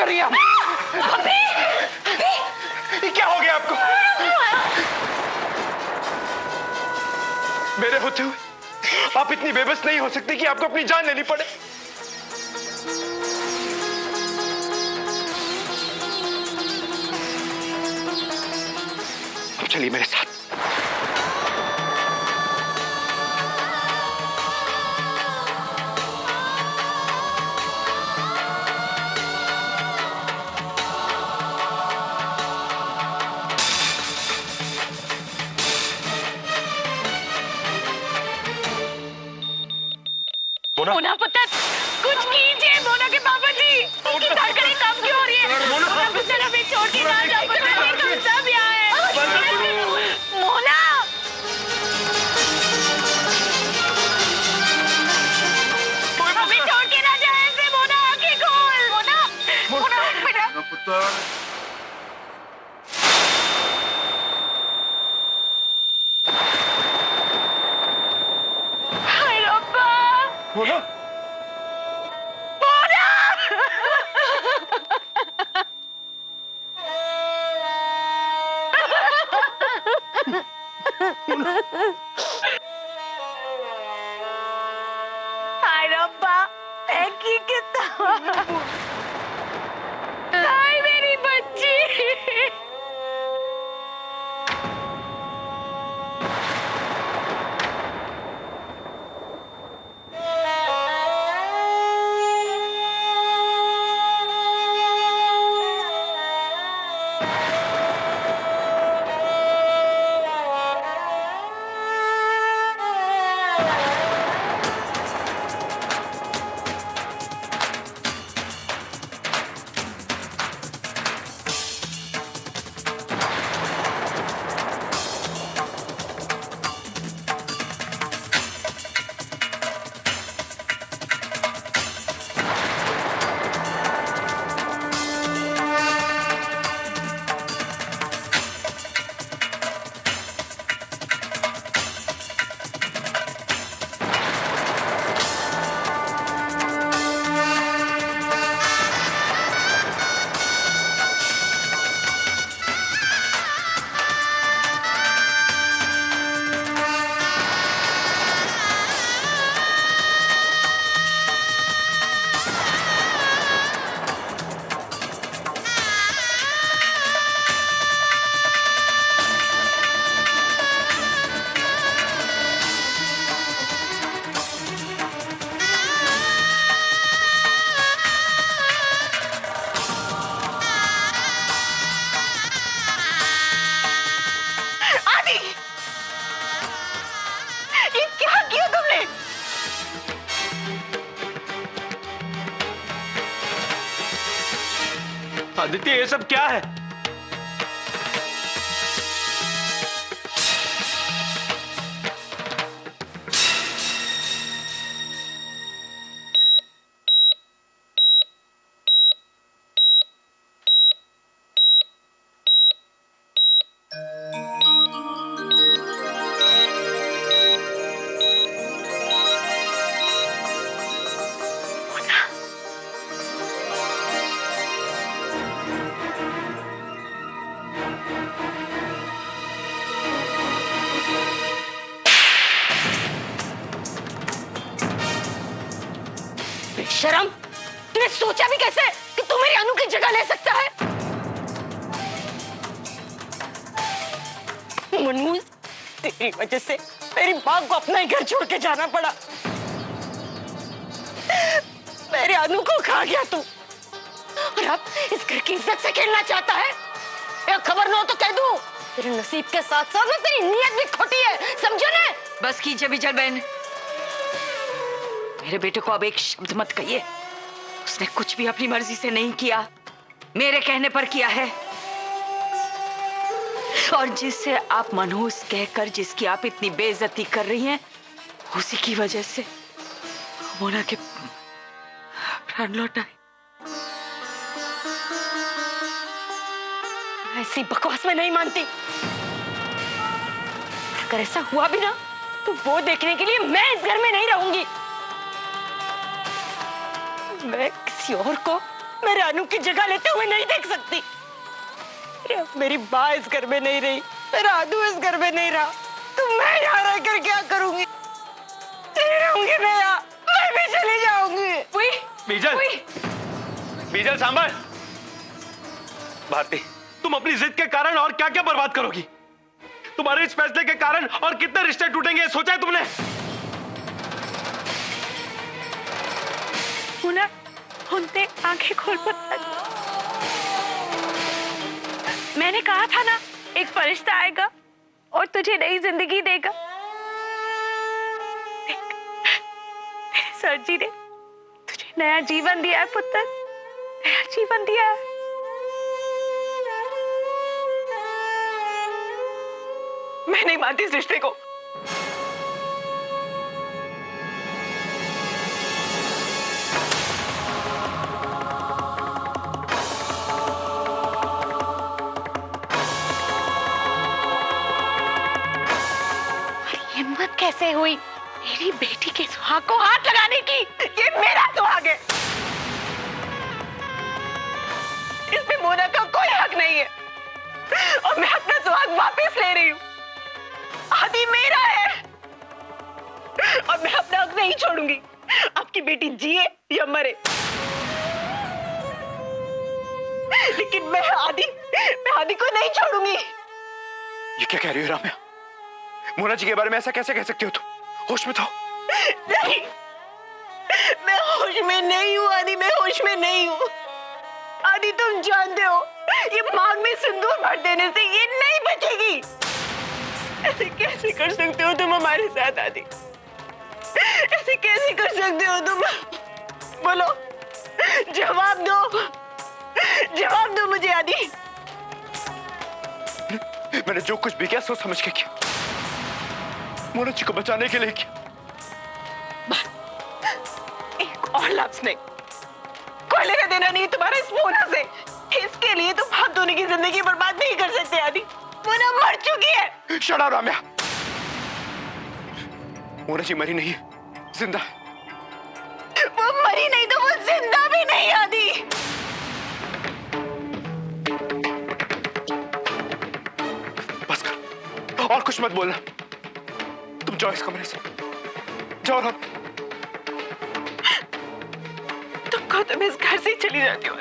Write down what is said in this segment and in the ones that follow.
कर रही हैं आप? क्या हो गया आपको? मेरे होते हुए आप इतनी बेबस नहीं हो सकती कि आपको अपनी जान लेनी पड़े। अब चलिए मेरे साथ। मोना पुत्र, कुछ कीजिए। मोना के पापा जी, उसकी धड़कनें कम क्यों हो रही है? मोना पुत्र, हमें छोड़ के ना जाओ पुत्र, हम सब यहाँ हैं। मोना, हमें छोड़ के ना जाए ऐसे। मोना, आंखें खोल। मोना, मोना बेटा। पुत्र, हाय रब्बा। मोना, हाय रब्बा, की कितना हाय मेरी बच्ची। आदित्य, ये सब क्या है? शर्म, तूने सोचा भी कैसे कि तू मेरी अनु की जगह ले सकता है? मनमूज, तेरी वजह से मेरी माँ को अपना ही घर छोड़ के जाना पड़ा। मेरे अनु को खा गया तू, और अब इस घर की इज्जत से खेलना चाहता है। या खबर न हो तो कह दूं, तेरे नसीब के साथ साथ में तेरी नीयत भी खोटी है, समझो ना? बस कीजिए बिजल बहन, मेरे बेटे को अब एक शब्द मत कहिए। उसने कुछ भी अपनी मर्जी से नहीं किया, मेरे कहने पर किया है। और जिससे आप मनहूस कहकर जिसकी आप इतनी बेइज्जती कर रही हैं, उसी की वजह से मोना के प्राण लौट आए। ऐसी बकवास में नहीं मानती। अगर ऐसा हुआ भी ना, तो वो देखने के लिए मैं इस घर में नहीं रहूंगी। मैं किसी और को मैं रानू की जगह लेते हुए नहीं देख सकती। अरे मेरी माँ इस घर में नहीं रही, रानू इस घर में नहीं रहा, तो मैं यहाँ रहकर क्या करूंगी? नहीं रहूंगी मैं यहाँ, मैं भी चली जाऊंगी। बीजल, बीजल सांभर। भारती, तुम अपनी जिद के कारण और क्या क्या बर्बाद करोगी? तुम्हारे इस फैसले के कारण और कितने रिश्ते टूटेंगे सोचा है तुमने? मुन्ना, उनते आंखें खोल पुत्र। मैंने कहा था ना, एक फरिश्ता आएगा और तुझे नई जिंदगी देगा। देख, सर जी ने तुझे नया जीवन दिया है पुत्र, नया जीवन दिया है। मैं नहीं मानती इस रिश्ते को। हिम्मत कैसे हुई मेरी बेटी के सुहाग को हाथ लगाने की? ये मेरा सुहाग है, इसमें मोना का कोई हक नहीं है और मैं अपना सुहाग वापस ले रही हूँ। आदि मेरा है और मैं अपना हक नहीं छोड़ूंगी। आपकी बेटी जिए या मरे, लेकिन मैं आदि को नहीं छोड़ूंगी। ये क्या कह रही हो राम्या? मोना जी के बारे में ऐसा कैसे कह सकती हो तुम? होश में तो नहीं, मैं होश में नहीं हूँ आदि, मैं होश में नहीं हूँ। आदि तुम जानते हो, ये मांग में सिंदूर भर देने से ये नहीं बचेगी। ऐसे कैसे कर सकते हो तुम हमारे साथ आदि? ऐसे कैसे कर सकते हो तुम? बोलो, जवाब दो मुझे आदि। मैंने जो कुछ भी किया सोच समझ के किया, मोना जी को बचाने के लिए किया। एक और लफ्ज नहीं, कोई लेना देना नहीं तुम्हारा इस मोना से। इसके लिए तुम हाथ धोने की जिंदगी बर्बाद नहीं कर सकते आदि। मोना मर चुकी है। शट अप राम्या, मोना जी मरी नहीं है, जिंदा है। वो मरी नहीं तो वो जिंदा भी नहीं आदि। बस कर, और कुछ मत बोलना। तुम जाओ इस कमरे से, जाओ राम। तुमको तो मैं इस घर से ही चली जाती हूँ।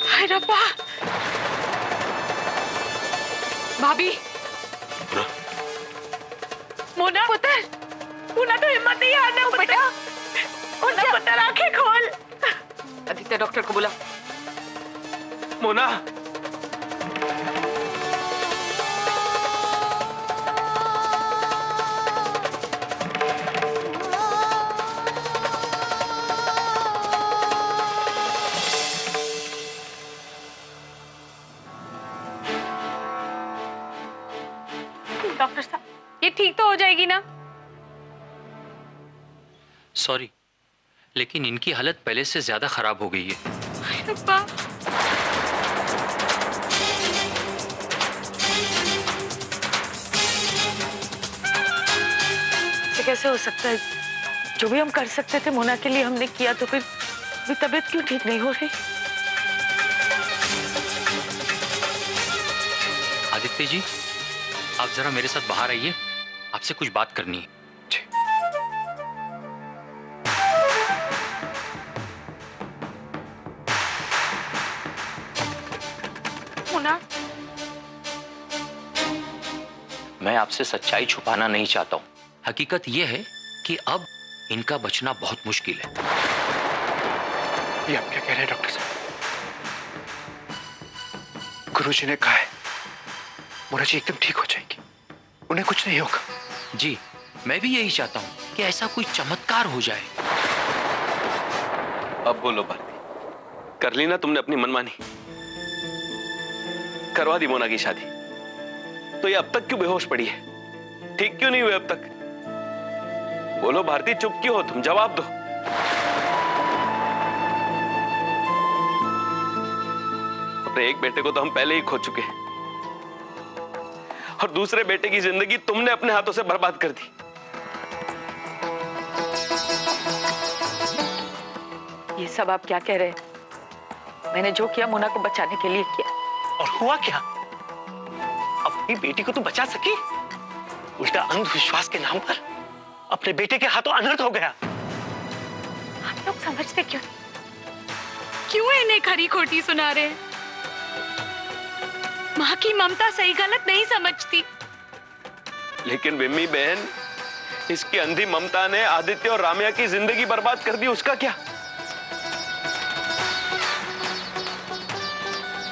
हाय रब्बा। भाभी। मोना पुत्र, मोना तो हिम्मत नहीं हारना बेटा। मोना पुत्र आंखें खोल। आदित्य डॉक्टर को बुला। मोना, डॉक्टर साहब, ये ठीक तो हो जाएगी ना? सॉरी, लेकिन इनकी हालत पहले से ज्यादा खराब हो गई है। रब्बा। ऐसे कैसे हो सकता है? जो भी हम कर सकते थे मोना के लिए हमने किया, तो फिर भी तबीयत क्यों ठीक नहीं हो रही? आदित्य जी, आप जरा मेरे साथ बाहर आइए, आपसे कुछ बात करनी है। मोना, मैं आपसे सच्चाई छुपाना नहीं चाहता हूं। हकीकत यह है कि अब इनका बचना बहुत मुश्किल है। ये आप क्या कह रहे हैं डॉक्टर साहब? गुरुजी ने कहा है मोना जी एकदम ठीक हो जाएगी, उन्हें कुछ नहीं होगा। जी, मैं भी यही चाहता हूं कि ऐसा कोई चमत्कार हो जाए। अब बोलो भारती, कर ली ना तुमने अपनी मनमानी? करवा दी मोना की शादी, तो ये अब तक क्यों बेहोश पड़ी है? ठीक क्यों नहीं हुए अब तक? बोलो भारती, चुप क्यों हो तुम? जवाब दो। अपने एक बेटे को तो हम पहले ही खो चुके हैं, और दूसरे बेटे की जिंदगी तुमने अपने हाथों से बर्बाद कर दी। सब आप क्या कह रहे हैं? मैंने जो किया मोना को बचाने के लिए किया। और हुआ क्या? अपनी बेटी को तू बचा सकी? उल्टा अंधविश्वास के नाम पर अपने बेटे के हाथों अनर्थ हो गया। आप लोग समझते क्यों इन्हें खरी खोटी सुना रहे हैं? माँ की ममता सही गलत नहीं समझती। लेकिन विम्मी बहन, इसकी अंधी ममता ने आदित्य और राम्या की जिंदगी बर्बाद कर दी। उसका क्या?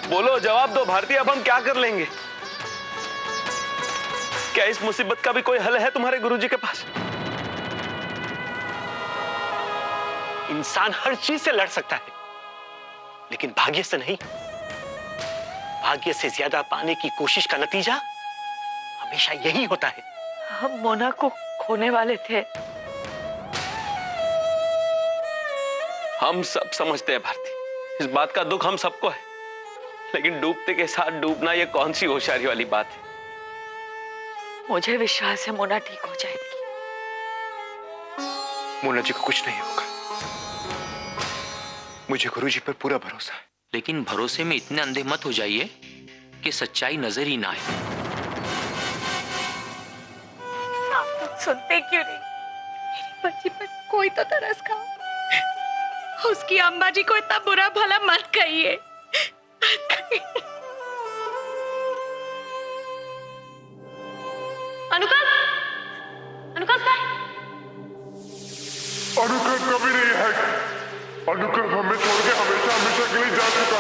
बोलो, जवाब दो भारती। अब हम क्या कर लेंगे? क्या इस मुसीबत का भी कोई हल है तुम्हारे गुरुजी के पास? इंसान हर चीज से लड़ सकता है, लेकिन भाग्य से नहीं। भाग्य से ज्यादा पाने की कोशिश का नतीजा हमेशा यही होता है। हम मोना को खोने वाले थे। हम सब समझते हैं भारती, इस बात का दुख हम सबको है, लेकिन डूबते के साथ डूबना ये कौन सी होशियारी वाली बात है? मुझे विश्वास है मोना ठीक हो जाएगी। मोना जी को कुछ नहीं होगा, मुझे गुरुजी पर पूरा भरोसा है। लेकिन भरोसे में इतने अंधे मत हो जाइए कि सच्चाई नजर ही ना आए। आप लोग सुनते क्यों नहीं? मेरी बच्ची पर कोई तो तरस खाओ। उसकी अम्बा जी को इतना बुरा भला मत कहिए। अनुकल्प, अनुकल्प अनुकल्प कभी नहीं है। अनुकल्प हमें छोड़ के हमेशा हमेशा के लिए जा चुका।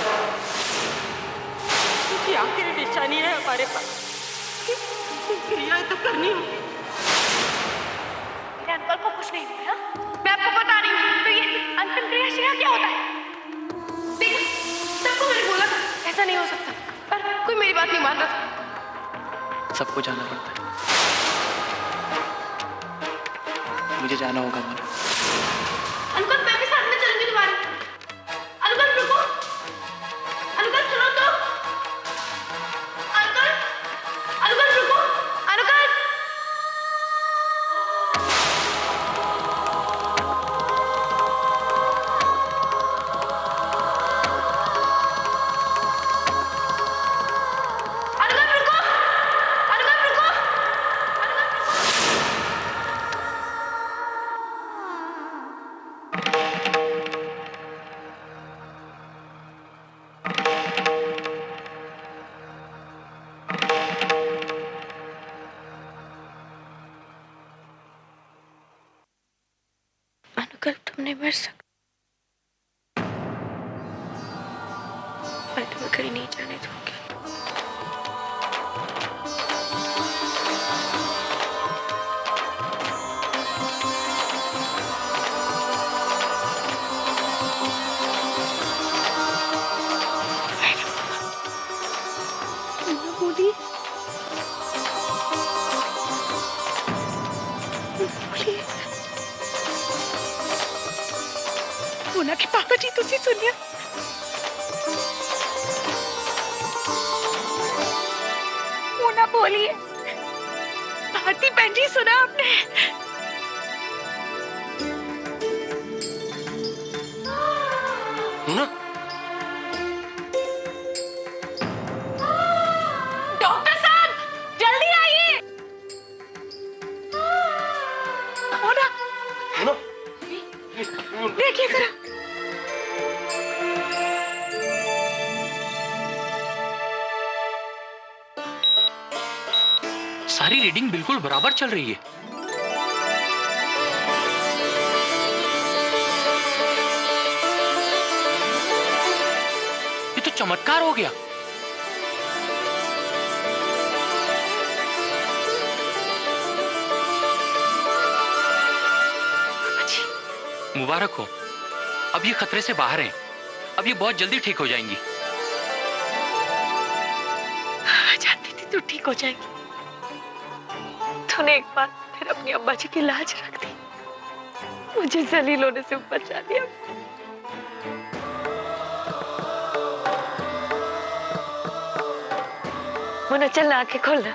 क्योंकि आखिरी निशानी है हमारे पास। क्रिया तो करनी होगी। मेरे अंकल को कुछ नहीं हुआ। मैं आपको बता रही हूँ। तो ये अंतिम क्रिया शिरा क्या होता है? देख, सबको मैंने बोला ऐसा नहीं हो सकता, पर कोई मेरी बात नहीं मान रहा। सबको जाना पड़ता है। मुझे जाना होगा मोना। अनुकल्प, मैं भी साथ में चलूंगी तुम्हारे। अनुकल्प रुको। अनुकल्प सुनो तो। अनुकल्प, अनुकल्प रुको। अनुकल्प। अनुकल्प रुको। अनुकल्प रुको। अनुकल्प, तुम नहीं मर सकते। मैं तुम्हें कहीं नहीं जाने दूंगी। बोली मोना के पापा जी, तुसी सुनिए। मोना बोलिए। भारती बहन जी, सुना आपने? मोना, डॉक्टर साहब, जल्दी आइए। मोना, मोना, देखिए जरा। सारी रीडिंग बिल्कुल बराबर चल रही है। ये तो चमत्कार हो गया। मुबारक हो, अब ये खतरे से बाहर हैं। अब ये बहुत जल्दी ठीक हो जाएंगी। मैं जानती थी तू ठीक हो जाएगी। तूने एक बार फिर अपनी अम्बा जी की लाज रख दी, मुझे जलील होने से बचा दिया। मोना, चलना, आंखें खोलना।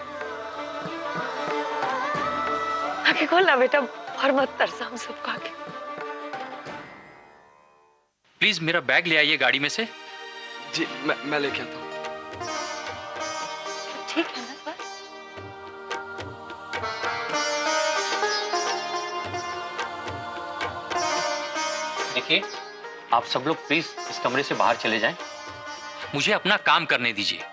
आंखें खोलना बेटा, और मत तरसा हम सबको आगे। प्लीज मेरा बैग ले आइए गाड़ी में से। जी मैं लेके आता हूँ। ठीक है ना पर? देखिए, आप सब लोग प्लीज इस कमरे से बाहर चले जाएं। मुझे अपना काम करने दीजिए।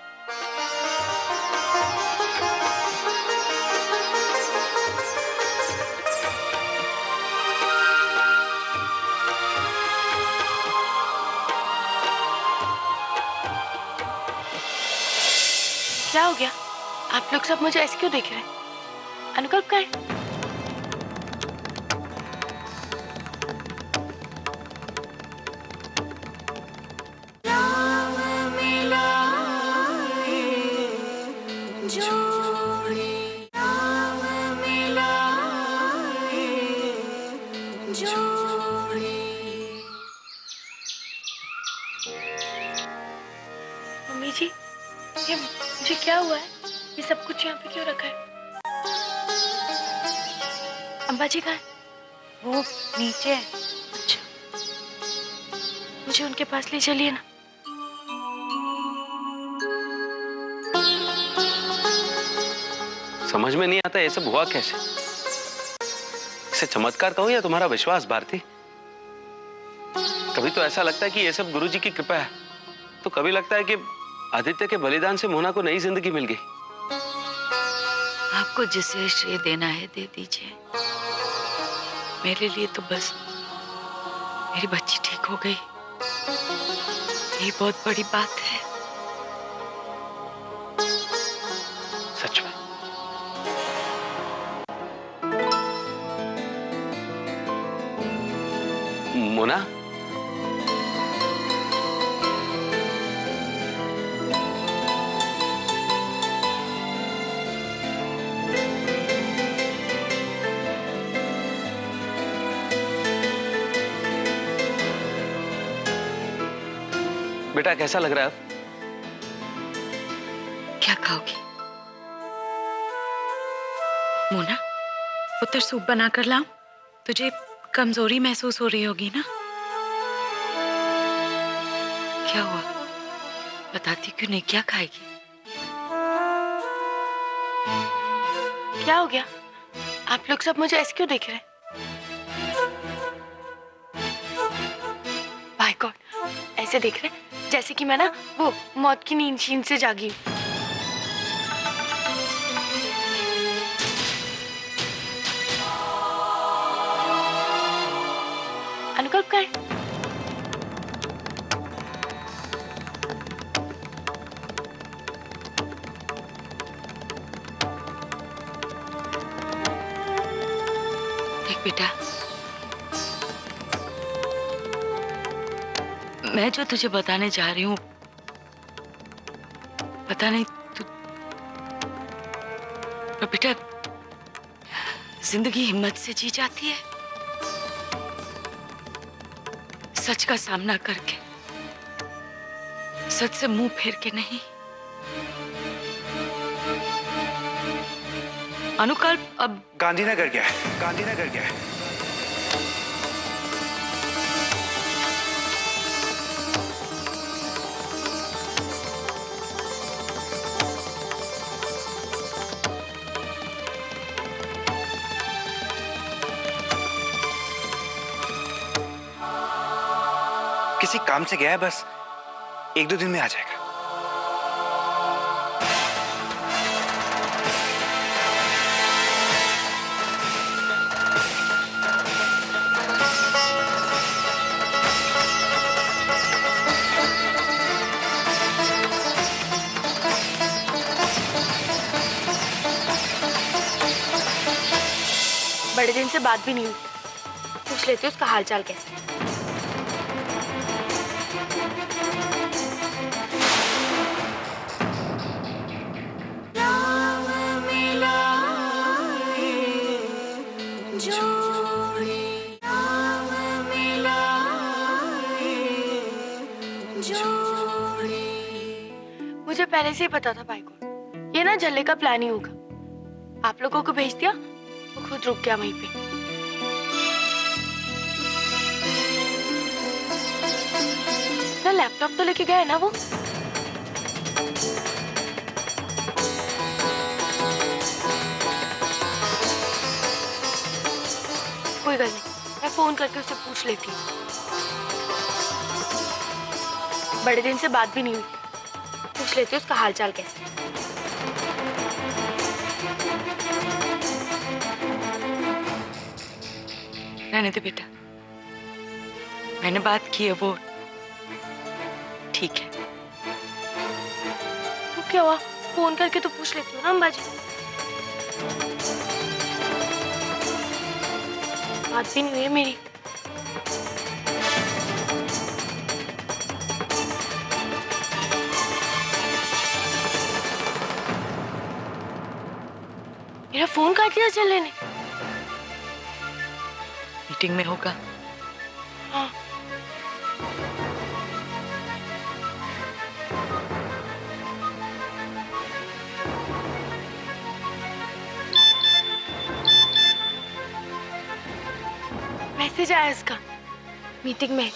क्या हो गया? आप लोग सब मुझे ऐसे क्यों देख रहे हैं? अनुकल्प कहाँ है? मम्मी जी, ये मुझे क्या हुआ है? ये सब कुछ यहाँ पे क्यों रखा है? अम्बा जी कहाँ है? वो नीचे है। अच्छा, मुझे उनके पास ले चलिए ना। समझ में नहीं आता ये सब हुआ कैसे। इसे चमत्कार कहूं या तुम्हारा विश्वास भारती? कभी तो ऐसा लगता है कि ये सब गुरुजी की कृपा है, तो कभी लगता है कि आदित्य के बलिदान से मोना को नई जिंदगी मिल गई। आपको जिसे श्रेय देना है दे दीजिए। मेरे लिए तो बस मेरी बच्ची ठीक हो गई, यही बहुत बड़ी बात है। सच में मोना, बेटा कैसा लग रहा है अब? क्या खाओगी? मोना, पुत्र सूप बना कर लाऊं? तुझे कमजोरी महसूस हो रही होगी ना? क्या हुआ? बताती क्यों नहीं? क्या खाएगी? क्या हो गया? आप लोग सब मुझे ऐसे क्यों देख रहे हैं? बाय गॉड, ऐसे देख रहे हैं जैसे कि मैं ना वो मौत की नींद से जागी हूं। अनुकल्प कहाँ है? देख बेटा, मैं जो तुझे बताने जा रही हूँ, पता नहीं तू, पर बेटा जिंदगी हिम्मत से जी जाती है, सच का सामना करके, सच से मुंह फेर के नहीं। अनुकल्प अब गांधीनगर गया है, गांधीनगर गया है। किसी काम से गया है, बस 1-2 दिन में आ जाएगा। बड़े दिन से बात भी नहीं हुई, पूछ लेती हूँ उसका हालचाल कैसा है। मुझे पहले से ही पता था भाई को, ये ना झल्ले का प्लान ही होगा। आप लोगों को भेज दिया, वो खुद रुक गया वहीं पे। लैपटॉप तो लेके गया है ना वो? कोई गल नहीं, मैं फोन करके उससे पूछ लेती हूँ। बड़े दिन से बात भी नहीं हुई, पूछ लेती हूँ उसका हालचाल कैसे है। रहने दे बेटा, मैंने बात की है वो ठीक है। तो क्या हुआ, फोन करके तो पूछ लेती हूँ ना अंबाजी। बात भी नहीं हुई है मेरी। मेरा फोन काट दिया चले ने। मीटिंग में होगा। हाँ। मैसेज आया इसका मीटिंग में।